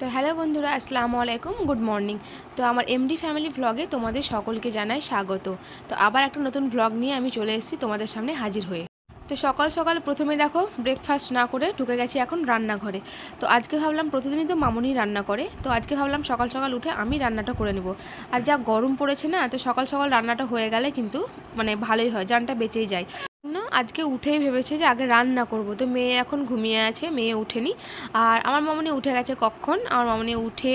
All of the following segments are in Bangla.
তো হ্যালো বন্ধুরা, আসসালামু আলাইকুম, গুড মর্নিং। তো আমার এমডি ফ্যামিলি ভ্লগে তোমাদের সকলকে জানাই স্বাগত। তো আবার একটা নতুন ভ্লগ নিয়ে আমি চলে এসেছি তোমাদের সামনে হাজির হয়ে। তো সকাল সকাল প্রথমে দেখো ব্রেকফাস্ট না করে ঢুকে গেছি এখন রান্নাঘরে। তো আজকে ভাবলাম, প্রতিদিনই তো মামুনি রান্না করে, তো আজকে ভাবলাম সকাল সকাল উঠে আমি রান্নাটা করে নেব। আর যা গরম পড়েছে না, তো সকাল সকাল রান্নাটা হয়ে গেলে কিন্তু মানে ভালোই হয়, জানটা বেঁচেই যায় না। আজকে উঠেই ভেবেছে যে আগে রান্না করব। তো মেয়ে এখন ঘুমিয়ে আছে, মেয়ে উঠেনি। আর আমার মামুনি উঠে গেছে কখন, আমার মামুনি উঠে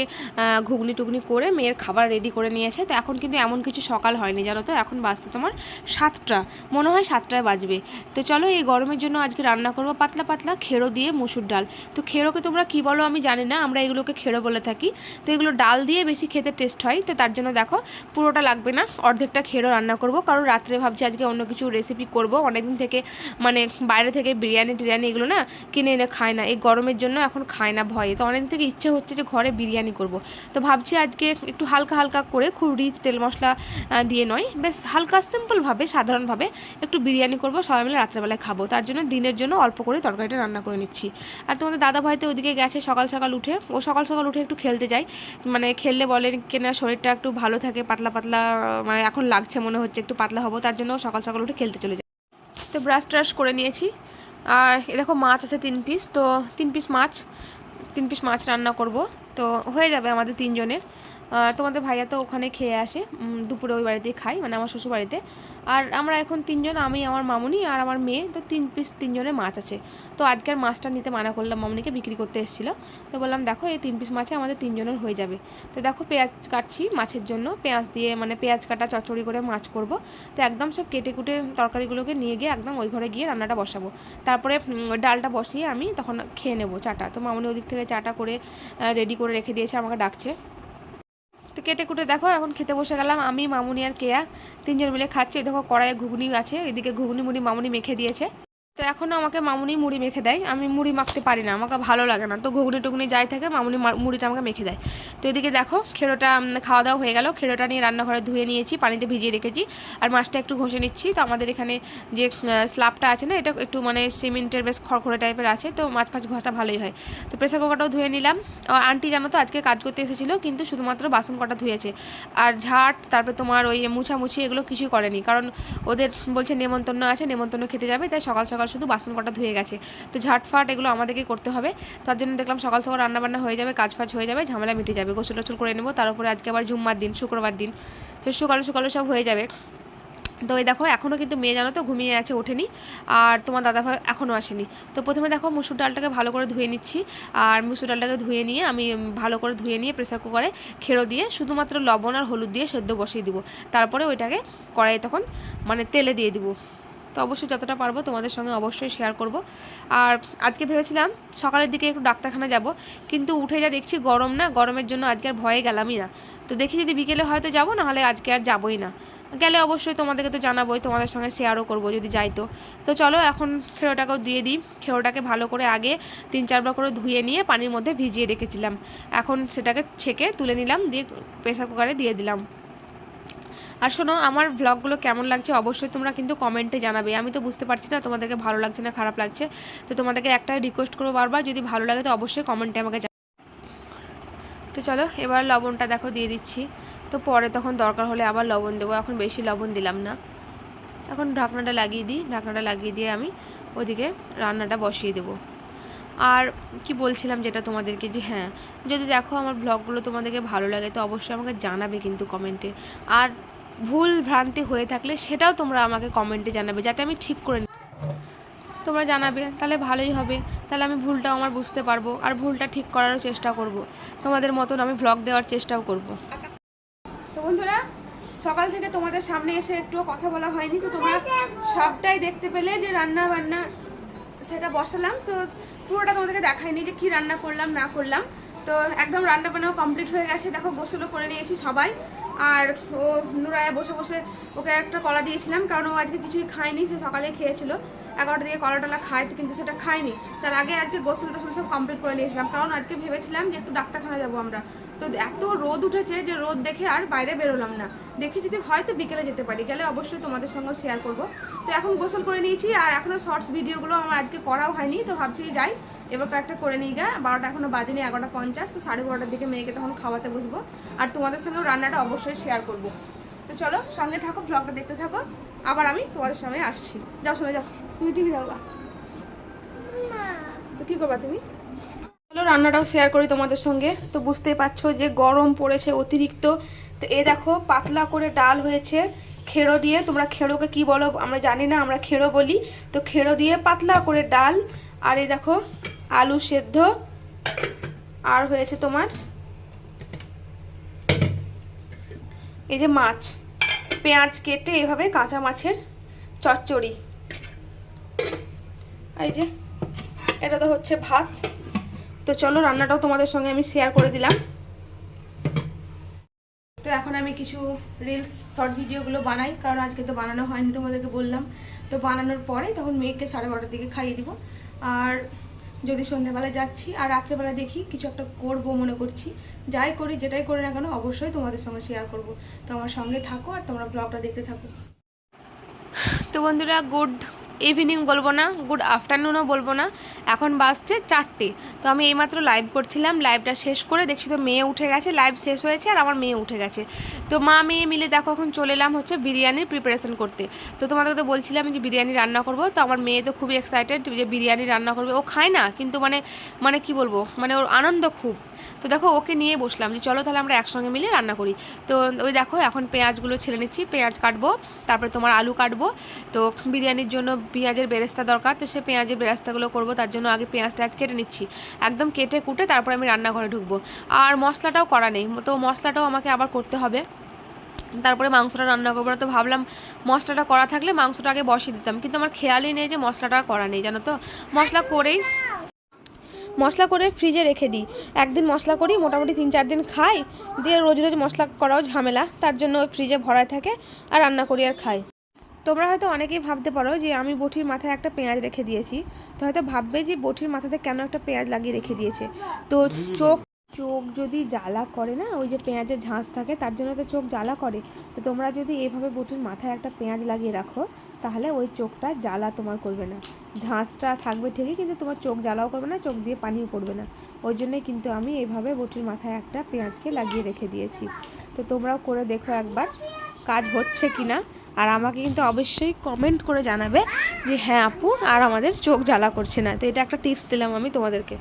ঘুগনি টুগনি করে মেয়ের খাবার রেডি করে নিয়েছে। তো এখন কিন্তু এমন কিছু সকাল হয়নি জানো তো, এখন বাজতে তোমার 7টা, মনে হয় 7টায় বাজবে। তো চলো, এই গরমের জন্য আজকে রান্না করব পাতলা পাতলা খেড়ো দিয়ে মুসুর ডাল। তো খেড়োকে তোমরা কী বলো আমি জানি না, আমরা এগুলোকে খেড়ো বলে থাকি। তো এগুলো ডাল দিয়ে বেশি খেতে টেস্ট হয়। তো তার জন্য দেখো পুরোটা লাগবে না, অর্ধেকটা খেড়ো রান্না করব, কারণ রাত্রে ভাবছি আজকে অন্য কিছু রেসিপি করব। অনেকদিন থেকে মানে বাইরে থেকে বিরিয়ানি টিরিয়ানি এগুলো না কিনে এনে খায় না, এই গরমের জন্য এখন খায় না ভয়ে। তো অনেকদিন থেকে ইচ্ছে হচ্ছে যে ঘরে বিরিয়ানি করব। তো ভাবছি আজকে একটু হালকা হালকা করে, খুব রিচ তেল মশলা দিয়ে নয়, বেশ হালকা সিম্পলভাবে সাধারণভাবে একটু বিরিয়ানি করব, সবাই মিলে রাত্রেবেলায় খাবো। তার জন্য দিনের জন্য অল্প করে তরকারিটা রান্না করে নিচ্ছি। আর তোমাদের দাদা ভাই তো ওদিকে গেছে সকাল সকাল উঠে, ও সকাল সকাল উঠে একটু খেলতে যায়, মানে খেললে বলে কিনা শরীরটা একটু ভালো থাকে, পাতলা পাতলা মানে এখন লাগছে মনে হচ্ছে একটু পাতলা হবো, তার জন্য সকাল সকাল উঠে খেলতে চলে যায়। তো ব্রাশ ট্রাশ করে নিয়েছি। আর এ দেখো মাছ আছে 3 পিস, তো 3 পিস মাছ রান্না করব। তো হয়ে যাবে আমাদের 3 জনের। তোমাদের ভাইয়া তো ওখানে খেয়ে আসে, দুপুরে ওই বাড়িতেই খাই, মানে আমার শ্বশুর বাড়িতে। আর আমরা এখন 3জন, আমি, আমার মামুনি আর আমার মেয়ে। তো 3 পিস 3জনের মাছ আছে। তো আজকের মাছটা নিতে মানা করলাম, মামুনিকে বিক্রি করতে এসেছিলো। তো বললাম দেখো এই 3 পিস মাছে আমাদের 3জনের হয়ে যাবে। তো দেখো পেঁয়াজ কাটছি মাছের জন্য, পেঁয়াজ দিয়ে মানে পেঁয়াজ কাটা চচ্চড়ি করে মাছ করব। তো একদম সব কেটে কুটে তরকারিগুলোকে নিয়ে গিয়ে একদম ওই ঘরে গিয়ে রান্নাটা বসাবো। তারপরে ডালটা বসিয়ে আমি তখন খেয়ে নেবো চাটা। তো মামুনি ওদিক থেকে চাটা করে রেডি করে রেখে দিয়েছে, আমাকে ডাকছে। তো কেটে কুটে দেখো এখন খেতে বসে গেলাম, আমি, মামুনি আর কেয়া 3জন মিলে খাচ্ছি। দেখো কড়াইয়ে ঘুগনি আছে, এদিকে ঘুগনি মুড়ি মামুনি মেখে দিয়েছে। তো এখনও আমাকে মামুনি মুড়ি মেখে দেয়, আমি মুড়ি মাখতে পারি না, আমাকে ভালো লাগে না। তো ঘুগনি টুগনি যাই থাকে মামুনি মুড়িটা আমাকে মেখে দেয়। তো এদিকে দেখো খেড়োটা খাওয়া দাওয়া হয়ে গেল, খেড়োটা নিয়ে রান্নাঘরে ধুয়ে নিয়েছি, পানিতে ভিজিয়ে রেখেছি। আর মাছটা একটু ঘষে নিচ্ছি। তো আমাদের এখানে যে স্ল্যাবটা আছে না, এটা একটু মানে সিমেন্টের বেশ খড়খড়ে টাইপের আছে, তো মাছ ফাছ ঘষা ভালোই হয়। তো প্রেসার কুকারটাও ধুয়ে নিলাম। আর আন্টি জানো তো আজকে কাজ করতে এসেছিলো, কিন্তু শুধুমাত্র বাসন কটা ধুয়েছে। আর ঝাঁট, তারপরে তোমার ওই মুছামুছি এগুলো কিছুই করেনি, কারণ ওদের বলছে নেমন্তন্ন আছে, নেমন্তন্ন খেতে যাবে, তাই সকাল সকাল শুধু বাসন কটা ধুয়ে গেছে। তো ঝাটফাট এগুলো আমাদেরকে করতে হবে। তার জন্য দেখলাম সকাল সকাল রান্নাবান্না হয়ে যাবে, কাজ ফাজ হয়ে যাবে, ঝামেলা মিটে যাবে, গোসল টোসল করে নেবো। তার উপরে আজকে আবার জুম্মার দিন, শুক্রবার দিন, তো সকালে সকালে সব হয়ে যাবে। তো এই দেখো এখনও কিন্তু মেয়ে জানো তো ঘুমিয়ে আছে, ওঠেনি। আর তোমার দাদাভাই এখনও আসেনি। তো প্রথমে দেখো মুসুর ডালটাকে ভালো করে ধুয়ে নিচ্ছি। আর মুসুর ডালটাকে ধুয়ে নিয়ে আমি ভালো করে ধুয়ে নিয়ে প্রেসার কুকারে খেড়ো দিয়ে শুধুমাত্র লবণ আর হলুদ দিয়ে সেদ্ধ বসিয়ে দিব। তারপরে ওইটাকে কড়াইয়ে তখন মানে তেলে দিয়ে দিব। তো অবশ্যই যতটা পারবো তোমাদের সঙ্গে অবশ্যই শেয়ার করব। আর আজকে ভেবেছিলাম সকালের দিকে একটু ডাক্তারখানা যাব, কিন্তু উঠে যা দেখছি গরম, না গরমের জন্য আজকে আর ভয়ে গেলামই না। তো দেখি যদি বিকেলে হয়তো যাবো, নাহলে আজকে আর যাবোই না। গেলে অবশ্যই তোমাদেরকে তো জানাবোই, তোমাদের সঙ্গে শেয়ারও করবো যদি যাই। তো চলো এখন খেড়োটাকেও দিয়ে দিই। খেড়োটাকে ভালো করে আগে 3-4বার করে ধুয়ে নিয়ে পানির মধ্যে ভিজিয়ে রেখেছিলাম, এখন সেটাকে ছেঁকে তুলে নিলাম, দিয়ে প্রেসার কুকারে দিয়ে দিলাম। আর শোনো, আমার ভ্লগগুলো কেমন লাগছে অবশ্যই তোমরা কিন্তু কমেন্টে জানাবে। আমি তো বুঝতে পারছি না তোমাদেরকে ভালো লাগছে না খারাপ লাগছে। তো তোমাদেরকে একটা রিকোয়েস্ট করবো বারবার, যদি ভালো লাগে তো অবশ্যই কমেন্টে আমাকে জানাবে। তো চলো এবার লবণটা দেখো দিয়ে দিচ্ছি। তো পরে তখন দরকার হলে আবার লবণ দেবো, এখন বেশি লবণ দিলাম না। এখন ঢাকনাটা লাগিয়ে দিই, ঢাকনাটা লাগিয়ে দিয়ে আমি ওদিকে রান্নাটা বসিয়ে দেবো। আর কি বলছিলাম যেটা তোমাদেরকে, যে হ্যাঁ, যদি দেখো আমার ব্লগগুলো তোমাদেরকে ভালো লাগে তো অবশ্যই আমাকে জানাবে কিন্তু কমেন্টে। আর ভুল ভ্রান্তি হয়ে থাকলে সেটাও তোমরা আমাকে কমেন্টে জানাবে, যাতে আমি ঠিক করে নিই। তোমরা জানাবে তাহলে ভালোই হবে, তাহলে আমি ভুলটাও আমার বুঝতে পারবো, আর ভুলটা ঠিক করারও চেষ্টা করব, তোমাদের মতন আমি ব্লগ দেওয়ার চেষ্টাও করব। তো বন্ধুরা, সকাল থেকে তোমাদের সামনে এসে একটুও কথা বলা হয়নি, তো তোমরা সবটাই দেখতে পেলে যে রান্না বান্না সেটা বসালাম। তো পুরোটা তোমাদেরকে দেখাইনি যে কী রান্না করলাম না করলাম। তো একদম রান্না বান্নাও কমপ্লিট হয়ে গেছে, দেখো গোসলও করে নিয়েছি সবাই। আর ও নুরায়া বসে বসে ওকে একটা কলা দিয়েছিলাম, কারণ ও আজকে কিছুই খায়নি, সে সকালে খেয়েছিল। 11টা দিকে কলা টলা খাই, কিন্তু সেটা খাইনি। তার আগে আজকে গোসল টোসল সব কমপ্লিট করে নিয়েছিলাম, কারণ আজকে ভেবেছিলাম যে একটু ডাক্তারখানা যাবো আমরা। তো এত রোদ উঠেছে যে রোদ দেখে আর বাইরে বেরোলাম না। দেখি যদি হয়তো বিকেলে যেতে পারি, গেলে অবশ্যই তোমাদের সঙ্গে শেয়ার করব। তো এখন গোসল করে নিয়েছি, আর এখনও শর্টস ভিডিওগুলো আমার আজকে করাও হয়নি। তো ভাবছি যাই এবার কয়েকটা করে নিয়ে গা। 12টা এখনও বাজেনি, 11:50। তো 12:30টার দিকে মেয়েকে তখন খাওয়াতে বসবো, আর তোমাদের সঙ্গেও রান্নাটা অবশ্যই শেয়ার করব। তো চলো সঙ্গে থাকো, ব্লগটা দেখতে থাকো, আবার আমি তোমাদের সামনে আসছি। যাও শুনে যাও, তুমি টিভি দেখবা। তো কী করবা তুমি? চলো রান্নাটাও শেয়ার করি তোমাদের সঙ্গে। তো বুঝতেই পারছো যে গরম পড়েছে অতিরিক্ত। তো এ দেখো পাতলা করে ডাল হয়েছে খেড়ো দিয়ে। তোমরা খেড়োকে কি বলো আমরা জানি না, আমরা খেড়ো বলি। তো খেড়ো দিয়ে পাতলা করে ডাল, আর এই দেখো আলু সেদ্ধ, আর হয়েছে তোমার এই যে মাছ, পেঁয়াজ কেটে এভাবে কাঁচা মাছের চচ্চড়ি। এই যে এটা তো হচ্ছে ভাত। তো চলো রান্নাটাও তোমাদের সঙ্গে আমি শেয়ার করে দিলাম। তো এখন আমি কিছু রিলস শর্ট ভিডিওগুলো বানাই, কারণ আজকে তো বানানো হয়নি, তোমাদেরকে বললাম। তো বানানোর পরে তখন মেয়েকে 12:30টার দিকে খাইয়ে দিব। আর যদি সন্ধ্যাবেলা যাচ্ছি, আর রাত্রেবেলা দেখি কিছু একটা করবো মনে করছি। যাই করি, যেটাই করি না কেন অবশ্যই তোমাদের সঙ্গে শেয়ার করব। তো আমার সঙ্গে থাকো আর তোমরা ব্লগটা দেখতে থাকো। তো বন্ধুরা গুড ইভিনিং বলবো না, গুড আফটারনুনও বলবো না, এখন বাজছে 4টে। তো আমি এইমাত্র লাইভ করছিলাম, লাইভটা শেষ করে দেখছি তো মেয়ে উঠে গেছে, লাইভ শেষ হয়েছে আর আমার মেয়ে উঠে গেছে। তো মা মেয়ে মিলে দেখো এখন চলে এলাম হচ্ছে বিরিয়ানির প্রিপারেশন করতে। তো তোমাদেরকে তো বলছিলাম যে বিরিয়ানি রান্না করব। তো আমার মেয়ে তো খুবই এক্সাইটেড যে বিরিয়ানি রান্না করবে। ও খায় না, কিন্তু মানে কি বলবো, মানে ওর আনন্দ খুব। তো দেখো ওকে নিয়ে বসলাম যে চলো তাহলে আমরা একসঙ্গে মিলে রান্না করি। তো ওই দেখো এখন পেঁয়াজগুলো ছেড়ে নিচ্ছি, পেঁয়াজ কাটবো, তারপরে তোমার আলু কাটবো। তো বিরিয়ানির জন্য পেঁয়াজের বেরেস্তা দরকার, তো সে পেঁয়াজের বেরেস্তাগুলো করবো। তার জন্য আগে পেঁয়াজটা কেটে নিচ্ছি, একদম কেটে কুটে তারপরে আমি রান্নাঘরে ঢুকবো। আর মশলাটাও করা নেই, তো মশলাটাও আমাকে আবার করতে হবে। তারপরে মাংসটা রান্না করবো না। তো ভাবলাম মশলাটা করা থাকলে মাংসটা আগে বসিয়ে দিতাম, কিন্তু আমার খেয়ালই নেই যে মশলাটা করা নেই, জানো তো। মশলা করে ফ্রিজে রেখে দিই। একদিন মশলা করি, মোটামুটি 3-4 দিন খাই, দিয়ে রোজ রোজ মশলা করাও ঝামেলা, তার জন্য ওই ফ্রিজে ভরায় থাকে আর রান্না করি আর খাই। তোমরা হয়তো অনেকেই ভাবতে পারো যে আমি বটির মাথায় একটা পেঁয়াজ রেখে দিয়েছি। তো হয়তো ভাববে যে বটির মাথাতে কেন একটা পেঁয়াজ লাগিয়ে রেখে দিয়েছে। তো চোখ যদি জ্বালা করে না, ওই যে পেঁয়াজের ঝাঁজ থাকে, তার জন্য তো চোখ জ্বালা করে। তো তোমরা যদি এইভাবে বটির মাথায় একটা পেঁয়াজ লাগিয়ে রাখো, তাহলে ওই চোখটা জ্বালা তোমার করবে না। ঝাঁজটা থাকবে ঠিকই, কিন্তু তোমার চোখ জ্বালাও করবে না, চোখ দিয়ে পানিও পড়বে না। ওই জন্যই কিন্তু আমি এইভাবে বটির মাথায় একটা পেঁয়াজকে লাগিয়ে রেখে দিয়েছি। তো তোমরাও করে দেখো একবার কাজ হচ্ছে কি না, আর আমাকে কিন্তু অবশ্যই কমেন্ট করে জানাবে যে হ্যাঁ আপু আর আমাদের চোখ জ্বালা করছে না। তো এটা একটা টিপস দিলাম আমি তোমাদেরকে।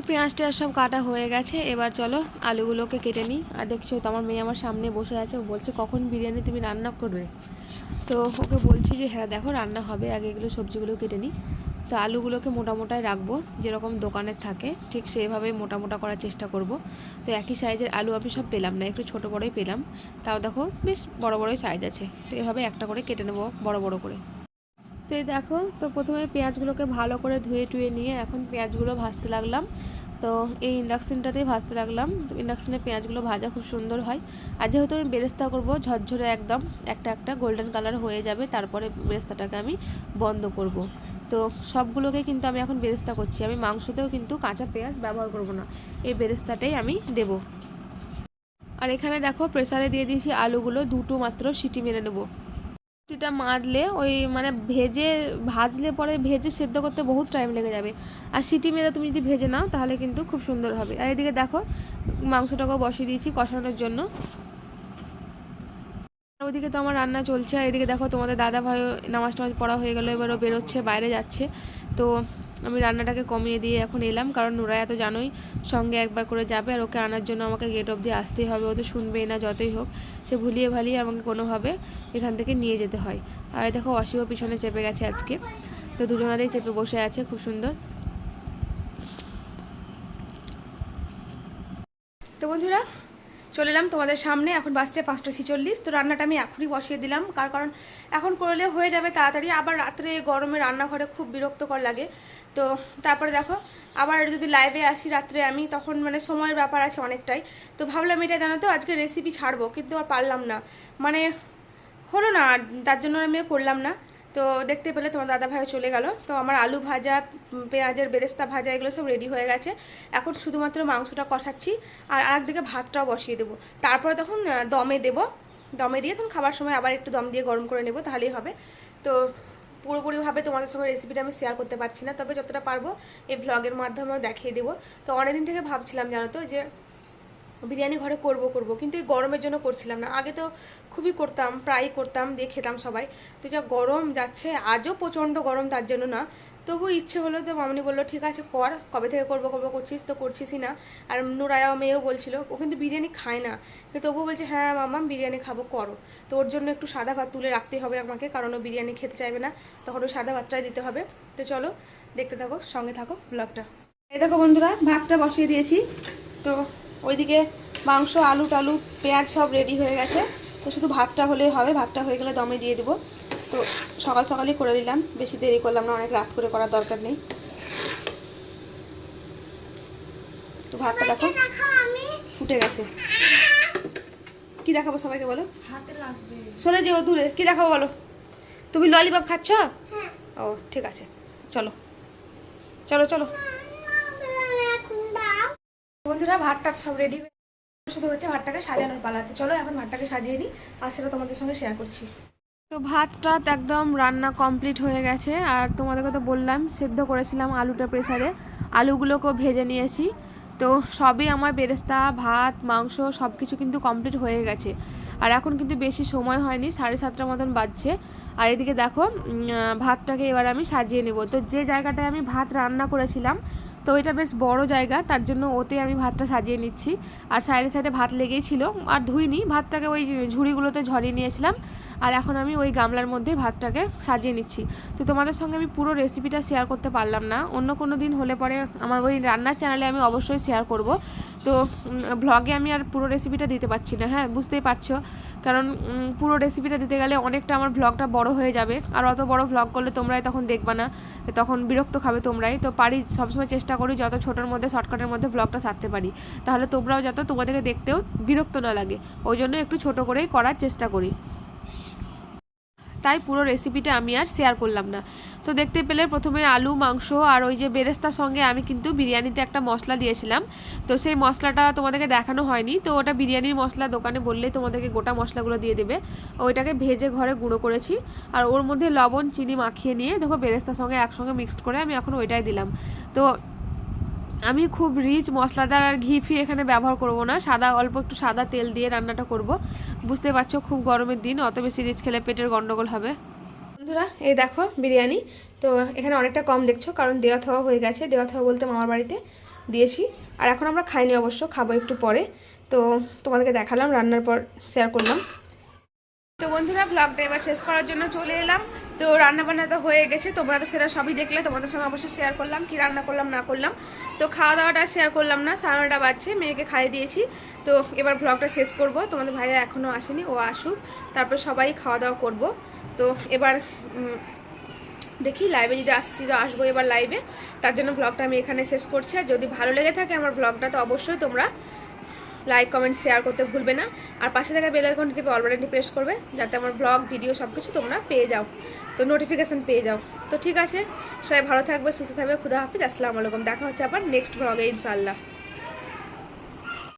পেঁয়াজটা সব কাটা হয়ে গেছে, এবার চলো আলুগুলোকে কেটে নিই। আর দেখছো তো আমার মেয়ে আমার সামনে বসে আছে, ও বলছে কখন বিরিয়ানি তুমি রান্না করবে। তো ওকে বলছি যে হ্যাঁ দেখো রান্না হবে, আগে এগুলো সবজিগুলো কেটে নিই। তো আলুগুলোকে মোটা মোটাই রাখবো, যেরকম দোকানের থাকে ঠিক সেইভাবেই মোটা মোটা করার চেষ্টা করব। তো একই সাইজের আলু আমি সব পেলাম না, একটু ছোটো বড়োই পেলাম, তাও দেখো বেশ বড় বড়োই সাইজ আছে। তো এভাবে একটা করে কেটে নেবো বড় বড় করে। তো এই দেখো, তো প্রথমে পেঁয়াজগুলোকে ভালো করে ধুয়ে টুয়ে নিয়ে এখন পেঁয়াজগুলো ভাজতে লাগলাম। তো এই ইন্ডাকশানটাতেই ভাজতে লাগলাম। তো ইন্ডাকশানে পেঁয়াজগুলো ভাজা খুব সুন্দর হয়। আর যেহেতু আমি বেরেস্তা করবো ঝরঝরে একদম একটা একটা গোল্ডেন কালার হয়ে যাবে, তারপরে বেরেস্তাটাকে আমি বন্ধ করব। তো সবগুলোকে কিন্তু আমি এখন বেরেস্তা করছি, আমি মাংসতেও কিন্তু কাঁচা পেঁয়াজ ব্যবহার করব না, এই বেরেস্তাটাই আমি দেব। আর এখানে দেখো প্রেসারে দিয়ে দিয়েছি আলুগুলো, দুটো মাত্র সিটি মেরে নেব। সিটিটা মারলে ওই মানে ভাজলে পরে ভেজে সেদ্ধ করতে বহুত টাইম লেগে যাবে, আর সিটি মেরে তুমি যদি ভেজে নাও তাহলে কিন্তু খুব সুন্দর হবে। আর এদিকে দেখো মাংসটাকেও বসিয়ে দিয়েছি কষানোর জন্য। ওদিকে তো আমার রান্না চলছে, আর এদিকে দেখো তোমাদের দাদা ভাই নামাজ টামাজ পড়া হয়ে গেলো, এবারও বেরোচ্ছে, বাইরে যাচ্ছে। তো আমি রান্নাটাকে কমিয়ে দিয়ে এখন এলাম, কারণ নুরায়া তো জানোই সঙ্গে একবার করে যাবে, আর ওকে আনার জন্য আমাকে গেট অবধি আসতেই হবে। ও তো শুনবেই না যতই হোক, সে ভুলিয়ে ভালিয়ে আমাকে কোনোভাবে এখান থেকে নিয়ে যেতে হয়। আর দেখো অসীও পিছনে চেপে গেছে আজকে, তো দুজনাতেই চেপে বসে আছে, খুব সুন্দর। তো বন্ধুরা চলে এলাম তোমাদের সামনে, এখন বাজছে 5:46। তো রান্নাটা আমি এখনই বসিয়ে দিলাম, কারণ এখন করলে হয়ে যাবে তাড়াতাড়ি। আবার রাত্রে গরমে রান্নাঘরে খুব বিরক্তকর লাগে। তো তারপরে দেখো আবার যদি লাইভে আসি রাত্রে আমি, তখন মানে সময়ের ব্যাপার আছে অনেকটাই। তো ভাবলাম এটা জানো তো আজকে রেসিপি ছাড়বো, কিন্তু আর পারলাম না, মানে হলো না, তার জন্য আমি করলাম না। তো দেখতে পেলে তোমার দাদা ভাই চলে গেল। তো আমার আলু ভাজা, পেঁয়াজের বেরেস্তা ভাজা এগুলো সব রেডি হয়ে গেছে। এখন শুধুমাত্র মাংসটা কষাচ্ছি, আর আরেকদিকে ভাতটাও বসিয়ে দেবো। তারপরে তখন দমে দেবো, দমে দিয়ে তখন খাবার সময় আবার একটু দম দিয়ে গরম করে নেবো, তাহলেই হবে। তো পুরোপুরিভাবে তোমাদের সঙ্গে রেসিপিটা আমি শেয়ার করতে পারছি না, তবে যতটা পারবো এই ভ্লগের মাধ্যমেও দেখিয়ে দেবো। তো অনেকদিন থেকে ভাবছিলাম জানো তো যে বিরিয়ানি ঘরে করব, কিন্তু এই গরমের জন্য করছিলাম না। আগে তো খুবই করতাম, প্রায়ই করতাম, দিয়ে খেতাম সবাই। তো যা গরম যাচ্ছে, আজও প্রচণ্ড গরম, তার জন্য না। তবু ইচ্ছে হলো, তো মামনি বললো ঠিক আছে কর, কবে থেকে করবো করছিস তো, করছিসই না। আর নুরায়া মেয়েও বলছিল, ও কিন্তু বিরিয়ানি খায় না, কিন্তু তবুও বলছে হ্যাঁ মাম্মাম বিরিয়ানি খাবো, করো। তো ওর জন্য একটু সাদা ভাত তুলে রাখতেই হবে আমাকে, কারণ ও বিরিয়ানি খেতে চাইবে না, তখন ওই সাদা ভাতটাই দিতে হবে। তো চলো দেখতে থাকো, সঙ্গে থাকো ব্লগটা। এই দেখো বন্ধুরা, ভাতটা বসিয়ে দিয়েছি। তো ওইদিকে মাংস, আলু টালু, পেঁয়াজ সব রেডি হয়ে গেছে। তো শুধু ভাতটা হলেই হবে, ভাতটা হয়ে গেলে দমে দিয়ে দেবো। তো সকাল সকালই করে দিলাম, বেশি দেরি করলাম না, অনেক রাত করে করার দরকার নেই। তো ভাতটা দেখো ফুটে গেছে। কি দেখাবো সবাইকে বলো? সরে যেও দূরে, কি দেখাবো বলো? তুমি ললিপপ খাচ্ছ? ও ঠিক আছে, চলো চলো চলো। বন্ধুরা ভাতটা সব রেডি, শুধু হচ্ছে ভাতটাকে সাজানোর পালাতে। চলো এখন ভাতটাকে সাজিয়ে নিই, আর সেটা তোমাদের সঙ্গে শেয়ার করছি। তো ভাতটা একদম রান্না কমপ্লিট হয়ে গেছে, আর তোমাদেরকে তো বললাম সেদ্ধ করেছিলাম আলুটা প্রেসারে, আলুগুলোকেও ভেজে নিয়েছি। তো সবই আমার বেরেস্তা, ভাত, মাংস সব কিছু কিন্তু কমপ্লিট হয়ে গেছে। আর এখন কিন্তু বেশি সময় হয়নি, 7:30 মতন বাজছে। আর এদিকে দেখো ভাতটাকে এবার আমি সাজিয়ে নেব। তো যে জায়গাটায় আমি ভাত রান্না করেছিলাম, তো এটা বেশ বড় জায়গা, তার জন্য ওতে আমি ভাতটা সাজিয়ে নিচ্ছি। আর সাইডে সাইডে ভাত লেগেই ছিল, আর ধুইনি, ভাতটাকে ওই ঝুড়িগুলোতে ঝরিয়ে নিয়েছিলাম। আর এখন আমি ওই গামলার মধ্যে ভাতটাকে সাজিয়ে নিচ্ছি। তো তোমাদের সঙ্গে আমি পুরো রেসিপিটা শেয়ার করতে পারলাম না, অন্য কোনো দিন হলে পরে আমার ওই রান্নার চ্যানেলে আমি অবশ্যই শেয়ার করব। তো ভ্লগে আমি আর পুরো রেসিপিটা দিতে পারছি না, হ্যাঁ বুঝতেই পারছো, কারণ পুরো রেসিপিটা দিতে গেলে অনেকটা আমার ভ্লগটা বড় হয়ে যাবে, আর অত বড় ভ্লগ করলে তোমরাই তখন দেখবা না, তখন বিরক্ত খাবে তোমরাই। তো পারি সবসময় চেষ্টা করি যত ছোটোর মধ্যে, শর্টকাটের মধ্যে ভ্লগটা সারতে পারি, তাহলে তোমরাও যাতে তোমাদেরকে দেখতেও বিরক্ত না লাগে, ওই জন্য একটু ছোটো করেই করার চেষ্টা করি। তাই পুরো রেসিপিটা আমি আর শেয়ার করলাম না। তো দেখতে পেলে প্রথমে আলু, মাংস আর ওই যে বেরেস্তার সঙ্গে আমি কিন্তু বিরিয়ানিতে একটা মশলা দিয়েছিলাম। তো সেই মশলাটা তোমাদেরকে দেখানো হয়নি, তো ওটা বিরিয়ানির মশলা, দোকানে বললেই তোমাদেরকে গোটা মশলাগুলো দিয়ে দেবে। ওইটাকে ভেজে ঘরে গুঁড়ো করেছি, আর ওর মধ্যে লবণ চিনি মাখিয়ে নিয়ে দেখো বেরেস্তার সঙ্গে একসঙ্গে মিক্সড করে আমি এখন ওইটাই দিলাম। তো আমি খুব রিচ মশলাদার আর ঘি ফি এখানে ব্যবহার করব না, সাদা অল্প একটু সাদা তেল দিয়ে রান্নাটা করব। বুঝতে পারছো খুব গরমের দিন, অত বেশি রিচ খেলে পেটের গন্ডগোল হবে। বন্ধুরা এই দেখো বিরিয়ানি, তো এখানে অনেকটা কম দেখছো, কারণ দেওয়া থাওয়া হয়ে গেছে, দেওয়া থাওয়া বলতে মামার বাড়িতে দিয়েছি। আর এখন আমরা খাইনি, অবশ্য খাবো একটু পরে। তো তোমাদেরকে দেখালাম, রান্নার পর শেয়ার করলাম। তো বন্ধুরা ব্লগটা এবার শেষ করার জন্য চলে এলাম। তো রান্নাবান্না তো হয়ে গেছে, তোমরা তো সেটা সবই দেখলে, তোমাদের সঙ্গে অবশ্যই শেয়ার করলাম কি রান্না করলাম না করলাম। তো খাওয়া দাওয়াটা শেয়ার করলাম না, 9:30 বাজছে, মেয়েকে খাইয়ে দিয়েছি। তো এবার ব্লগটা শেষ করব, তোমাদের ভাইয়া এখনও আসেনি, ও আসুক, তারপর সবাই খাওয়া দাওয়া করব। তো এবার দেখি লাইভে যদি আসছি তো আসবো এবার লাইভে, তার জন্য ব্লগটা আমি এখানে শেষ করছি। আর যদি ভালো লেগে থাকে আমার ব্লগটা, তো অবশ্যই তোমরা লাইক কমেন্ট শেয়ার করতে ভুলবে না, আর পাশে থাকা বেল আইকনটি টিপে অল বাটনটি প্রেস করবে, যাতে আমার ব্লগ ভিডিও সব কিছু তোমরা পেয়ে যাও, তো নোটিফিকেশান পেয়ে যাও। তো ঠিক আছে, সবাই ভালো থাকবে, সুস্থ থাকবে, খুদা হাফিজ, আসসালামু আলাইকুম। দেখা হচ্ছে আবার নেক্সট ব্লগে ইনশাআল্লাহ।